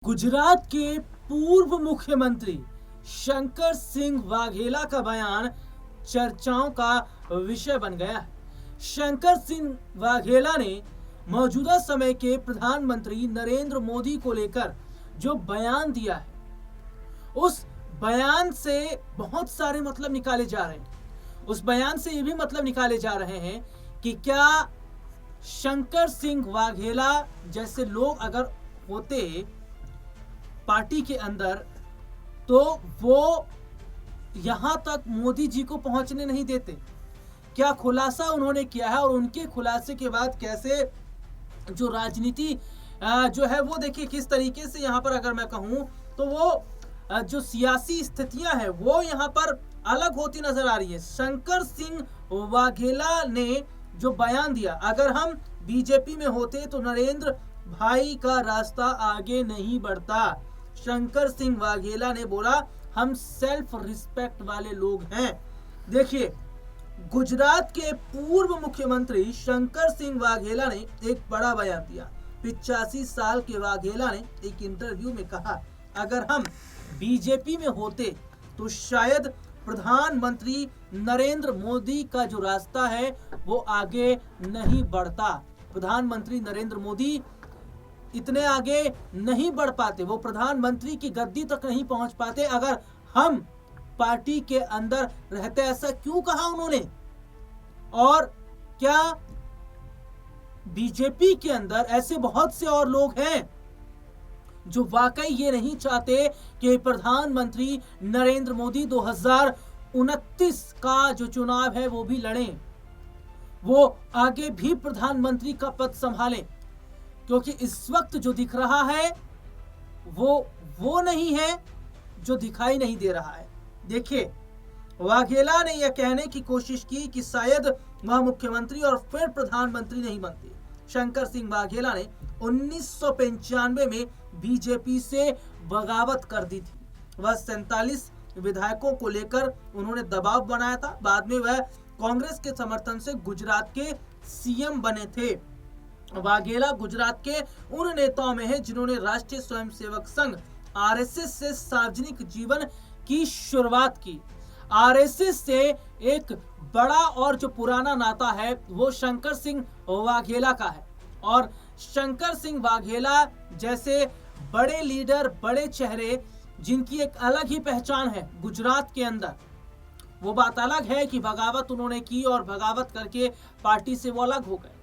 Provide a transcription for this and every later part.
गुजरात के पूर्व मुख्यमंत्री शंकर सिंह वाघेला का बयान चर्चाओं का विषय बन गया है। शंकर सिंह वाघेला ने मौजूदा समय के प्रधानमंत्री नरेंद्र मोदी को लेकर जो बयान दिया है, उस बयान से बहुत सारे मतलब निकाले जा रहे हैं। उस बयान से ये भी मतलब निकाले जा रहे हैं कि क्या शंकर सिंह वाघेला जैसे लोग अगर होते पार्टी के अंदर तो वो यहां तक मोदी जी को पहुंचने नहीं देते। क्या खुलासा उन्होंने किया है और उनके खुलासे के बाद कैसे जो राजनीति जो है वो देखिए किस तरीके से यहां पर अगर मैं कहूं तो वो जो सियासी स्थितियां हैं वो यहां पर अलग होती नजर आ रही है। शंकर सिंह वाघेला ने जो बयान दिया, अगर हम बीजेपी में होते तो नरेंद्र भाई का रास्ता आगे नहीं बढ़ता। शंकर सिंह वाघेला ने बोला हम सेल्फ रिस्पेक्ट वाले लोग हैं। देखिए, गुजरात के पूर्व मुख्यमंत्री शंकर सिंह वाघेला ने एक बड़ा बयान दिया। 85 साल के वाघेला ने एक इंटरव्यू में कहा, अगर हम बीजेपी में होते तो शायद प्रधानमंत्री नरेंद्र मोदी का जो रास्ता है वो आगे नहीं बढ़ता। प्रधानमंत्री नरेंद्र मोदी इतने आगे नहीं बढ़ पाते, वो प्रधानमंत्री की गद्दी तक नहीं पहुंच पाते अगर हम पार्टी के अंदर रहते। ऐसा क्यों कहा उन्होंने? और क्या बीजेपी के अंदर ऐसे बहुत से और लोग हैं जो वाकई ये नहीं चाहते कि प्रधानमंत्री नरेंद्र मोदी 2029 का जो चुनाव है वो भी लड़ें, वो आगे भी प्रधानमंत्री का पद संभालें? क्योंकि इस वक्त जो दिख रहा है वो नहीं है जो दिखाई नहीं दे रहा है। देखिए, वाघेला ने यह कहने की कोशिश की कि शायद वह मुख्यमंत्री और फिर प्रधानमंत्री नहीं बनते। शंकर सिंह वाघेला ने 1995 में बीजेपी से बगावत कर दी थी। वह 47 विधायकों को लेकर उन्होंने दबाव बनाया था। बाद में वह कांग्रेस के समर्थन से गुजरात के सीएम बने थे। वाघेला गुजरात के उन नेताओं में है जिन्होंने राष्ट्रीय स्वयंसेवक संघ आरएसएस से सार्वजनिक जीवन की शुरुआत की। आरएसएस से एक बड़ा और जो पुराना नाता है वो शंकर सिंह वाघेला का है। और शंकर सिंह वाघेला जैसे बड़े लीडर, बड़े चेहरे जिनकी एक अलग ही पहचान है गुजरात के अंदर, वो बात अलग है कि बगावत उन्होंने की और बगावत करके पार्टी से वो अलग हो गए।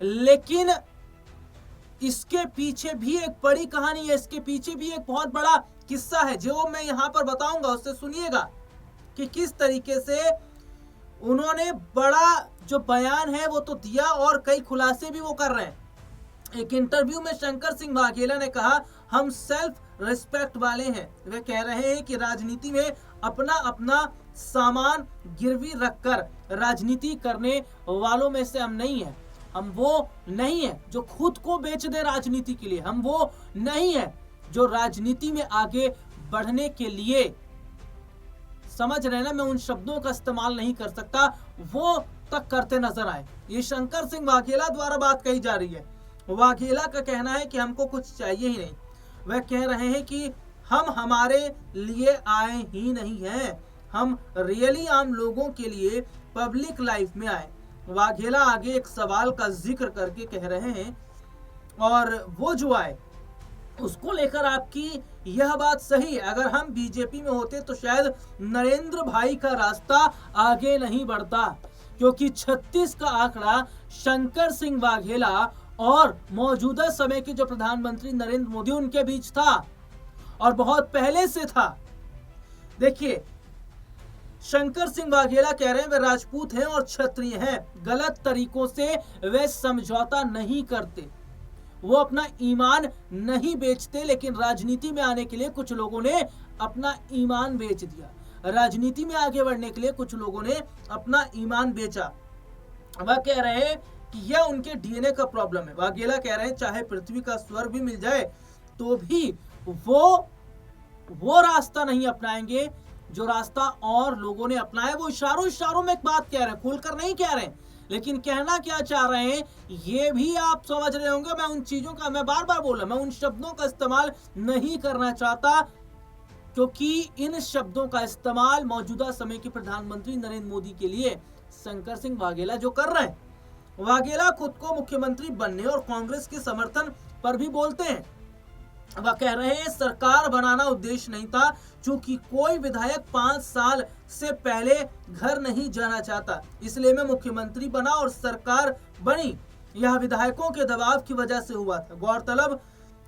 लेकिन इसके पीछे भी एक बड़ी कहानी है, इसके पीछे भी एक बहुत बड़ा किस्सा है जो मैं यहां पर बताऊंगा। उससे सुनिएगा कि किस तरीके से उन्होंने बड़ा जो बयान है वो तो दिया और कई खुलासे भी वो कर रहे हैं। एक इंटरव्यू में शंकर सिंह वाघेला ने कहा हम सेल्फ रिस्पेक्ट वाले हैं। वे कह रहे हैं कि राजनीति में अपना अपना सामान गिरवी रखकर राजनीति करने वालों में से हम नहीं है। हम वो नहीं है जो खुद को बेच दे राजनीति के लिए। हम वो नहीं है जो राजनीति में आगे बढ़ने के लिए, समझ रहे ना, मैं उन शब्दों का इस्तेमाल नहीं कर सकता, वो तक करते नजर आए। ये शंकर सिंह वाघेला द्वारा बात कही जा रही है। वाघेला का कहना है कि हमको कुछ चाहिए ही नहीं। वह कह रहे हैं कि हम हमारे लिए आए ही नहीं हैं, हम रियली आम लोगों के लिए पब्लिक लाइफ में आए। वाघेला आगे एक सवाल का जिक्र करके कह रहे हैं, और वो जो आए उसको लेकर आपकी यह बात सही है, अगर हम बीजेपी में होते तो शायद नरेंद्र भाई का रास्ता आगे नहीं बढ़ता। क्योंकि 36 का आंकड़ा शंकर सिंह वाघेला और मौजूदा समय के जो प्रधानमंत्री नरेंद्र मोदी उनके बीच था और बहुत पहले से था। देखिए, शंकर सिंह वाघेला कह रहे हैं वे राजपूत हैं और क्षत्रिय हैं। गलत तरीकों से वे समझौता नहीं करते, वो अपना ईमान नहीं बेचते। लेकिन राजनीति में आने के लिए कुछ लोगों ने अपना ईमान बेच दिया। राजनीति में आगे बढ़ने के लिए कुछ लोगों ने अपना ईमान बेचा। वह कह रहे हैं कि यह उनके डीएनए का प्रॉब्लम है। वाघेला कह रहे हैं चाहे पृथ्वी का स्वर्ग भी मिल जाए तो भी वो रास्ता नहीं अपनाएंगे जो रास्ता और लोगों ने अपनाया। वो इशारों में एक बात कह रहे हैं, खुलकर नहीं कह रहे हैं, लेकिन कहना क्या चाह रहे हैं ये भी आप समझ रहे होंगे। मैं उन चीजों का, मैं बार बार बोला, मैं उन शब्दों का इस्तेमाल नहीं करना चाहता, क्योंकि इन शब्दों का इस्तेमाल मौजूदा समय के प्रधानमंत्री नरेंद्र मोदी के लिए शंकर सिंह वाघेला जो कर रहे हैं। वाघेला खुद को मुख्यमंत्री बनने और कांग्रेस के समर्थन पर भी बोलते हैं। वह कह रहे हैं सरकार बनाना उद्देश्य नहीं था, चूंकि कोई विधायक 5 साल से पहले घर नहीं जाना चाहता, इसलिए मैं मुख्यमंत्री बना और सरकार बनी। यह विधायकों के दबाव की वजह से हुआ था। गौरतलब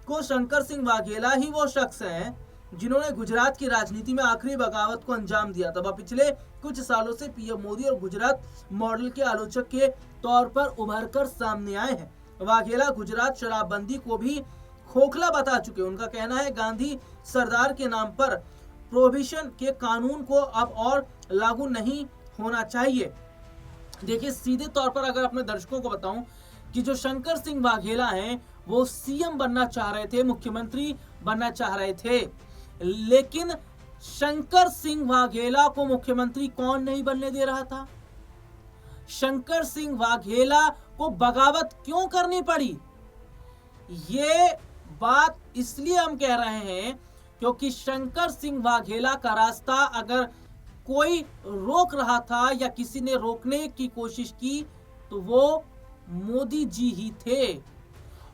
को शंकर सिंह वाघेला ही वो शख्स हैं जिन्होंने गुजरात की राजनीति में आखिरी बगावत को अंजाम दिया था। वह पिछले कुछ सालों से पीएम मोदी और गुजरात मॉडल के आलोचक के तौर पर उभर कर सामने आए हैं। वाघेला गुजरात शराबबंदी को भी खोखला बता चुके। उनका कहना है गांधी सरदार के नाम पर प्रोहिबिशन के कानून को अब और लागू नहीं होना चाहिए। देखिए, सीधे तौर पर अगर अपने दर्शकों को बताऊं कि जो शंकर सिंह वाघेला हैं वो सीएम बनना चाह रहे थे, मुख्यमंत्री बनना चाह रहे थे, लेकिन शंकर सिंह वाघेला को मुख्यमंत्री कौन नहीं बनने दे रहा था? शंकर सिंह वाघेला को बगावत क्यों करनी पड़ी? ये बात इसलिए हम कह रहे हैं क्योंकि शंकर सिंह वाघेला का रास्ता अगर कोई रोक रहा था या किसी ने रोकने की कोशिश की तो वो मोदी जी ही थे।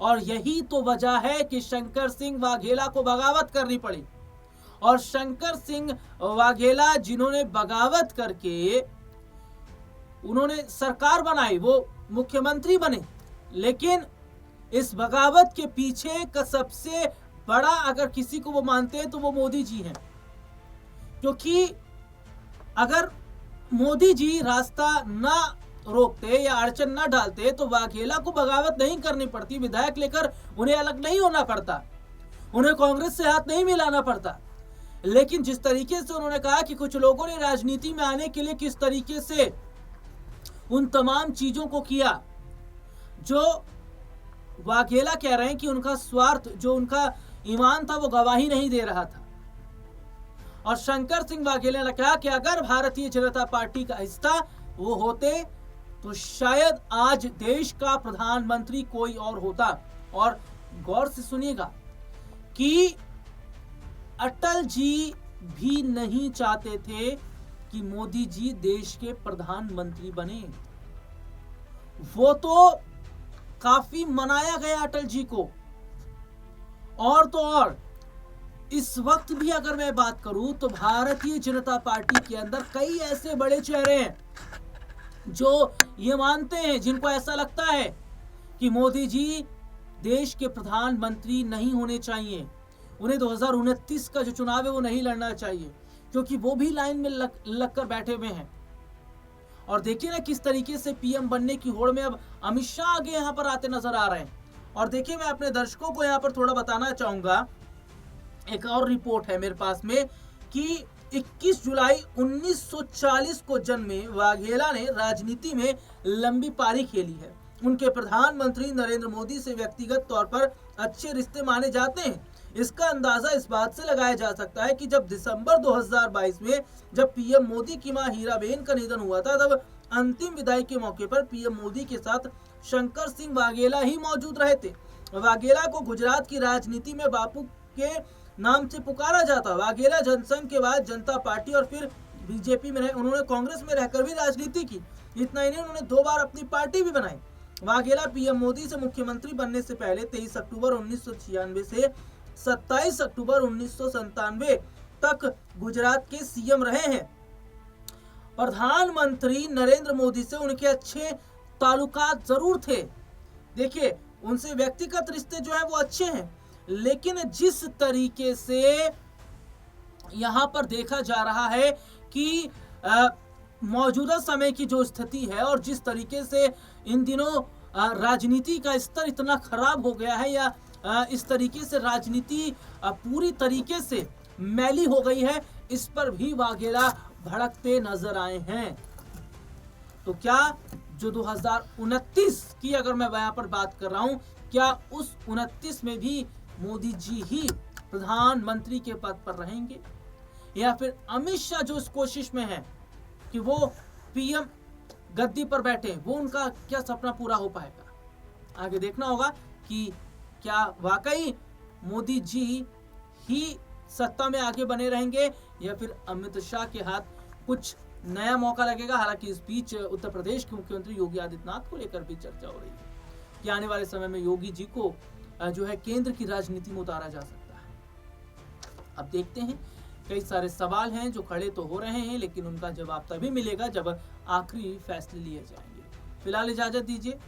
और यही तो वजह है कि शंकर सिंह वाघेला को बगावत करनी पड़ी। और शंकर सिंह वाघेला जिन्होंने बगावत करके उन्होंने सरकार बनाई, वो मुख्यमंत्री बने, लेकिन इस बगावत के पीछे का सबसे बड़ा अगर किसी को वो मानते हैं तो वो मोदी जी हैं। क्योंकि अगर मोदी जी रास्ता ना रोकते या अड़चन ना डालते तो वाघेला को बगावत नहीं करनी पड़ती, विधायक लेकर उन्हें अलग नहीं होना पड़ता, उन्हें कांग्रेस से हाथ नहीं मिलाना पड़ता। लेकिन जिस तरीके से उन्होंने कहा कि कुछ लोगों ने राजनीति में आने के लिए किस तरीके से उन तमाम चीजों को किया, जो वाघेला कह रहे हैं कि उनका स्वार्थ, जो उनका ईमान था वो गवाही नहीं दे रहा था। और शंकर सिंह वाघेला ने कहा कि अगर भारतीय जनता पार्टी का हिस्सा वो होते तो शायद आज देश का प्रधानमंत्री कोई और होता। और गौर से सुनिएगा कि अटल जी भी नहीं चाहते थे कि मोदी जी देश के प्रधानमंत्री बने। वो तो काफी मनाया गया अटल जी को। और तो और इस वक्त भी अगर मैं बात करूं तो भारतीय जनता पार्टी के अंदर कई ऐसे बड़े चेहरे हैं जो ये मानते हैं, जिनको ऐसा लगता है कि मोदी जी देश के प्रधानमंत्री नहीं होने चाहिए, उन्हें 2029 का जो चुनाव है वो नहीं लड़ना चाहिए, क्योंकि वो भी लाइन में लग कर बैठे हुए हैं। और देखिए ना किस तरीके से पीएम बनने की होड़ में अब अमित शाह आगे यहाँ पर आते नजर आ रहे हैं। और देखिए, मैं अपने दर्शकों को यहाँ पर थोड़ा बताना चाहूंगा, एक और रिपोर्ट है मेरे पास में कि 21 जुलाई 1940 को जन्मे वाघेला ने राजनीति में लंबी पारी खेली है। उनके प्रधानमंत्री नरेंद्र मोदी से व्यक्तिगत तौर पर अच्छे रिश्ते माने जाते हैं। इसका अंदाजा इस बात से लगाया जा सकता है कि जब दिसंबर 2022 में जब पीएम मोदी की मां हीराबेन का निधन हुआ था, तब अंतिम विदाई के मौके पर पीएम मोदी के साथ शंकर सिंह वाघेला ही मौजूद रहे थे। वाघेला को गुजरात की राजनीति में बापू के नाम से पुकारा जाता। वाघेला जनसंघ के बाद जनता पार्टी और फिर बीजेपी में रहे। उन्होंने कांग्रेस में रहकर भी राजनीति की। इतना ही नहीं, उन्होंने 2 बार अपनी पार्टी भी बनाई। वाघेला पीएम मोदी से मुख्यमंत्री बनने से पहले 23 अक्टूबर 1996 से 27 अक्टूबर 1997 तक गुजरात के सीएम रहे हैं। प्रधानमंत्री नरेंद्र मोदी से उनके अच्छे ताल्लुकात जरूर थे। देखिए, उनसे व्यक्तिगत रिश्ते जो है वो अच्छे हैं, लेकिन जिस तरीके से यहां पर देखा जा रहा है कि मौजूदा समय की जो स्थिति है और जिस तरीके से इन दिनों राजनीति का स्तर इतना खराब हो गया है, या इस तरीके से राजनीति पूरी तरीके से मैली हो गई है, इस पर भी वाघेला भड़कते नजर आए हैं। तो क्या जो 2029 की अगर मैं यहाँ पर बात कर रहा हूं, क्या उस 29 में भी मोदी जी ही प्रधानमंत्री के पद पर रहेंगे, या फिर अमित शाह जो इस कोशिश में है कि वो पीएम गद्दी पर बैठे, वो उनका क्या सपना पूरा हो पाएगा? आगे देखना होगा कि क्या वाकई मोदी जी ही सत्ता में आगे बने रहेंगे या फिर अमित शाह के हाथ कुछ नया मौका लगेगा। हालांकि इस बीच उत्तर प्रदेश के मुख्यमंत्री योगी आदित्यनाथ को लेकर भी चर्चा हो रही है कि आने वाले समय में योगी जी को जो है केंद्र की राजनीति में उतारा जा सकता है। अब देखते हैं, कई सारे सवाल हैं जो खड़े तो हो रहे हैं, लेकिन उनका जवाब तभी मिलेगा जब आखिरी फैसले लिए जाएंगे। फिलहाल इजाजत दीजिए।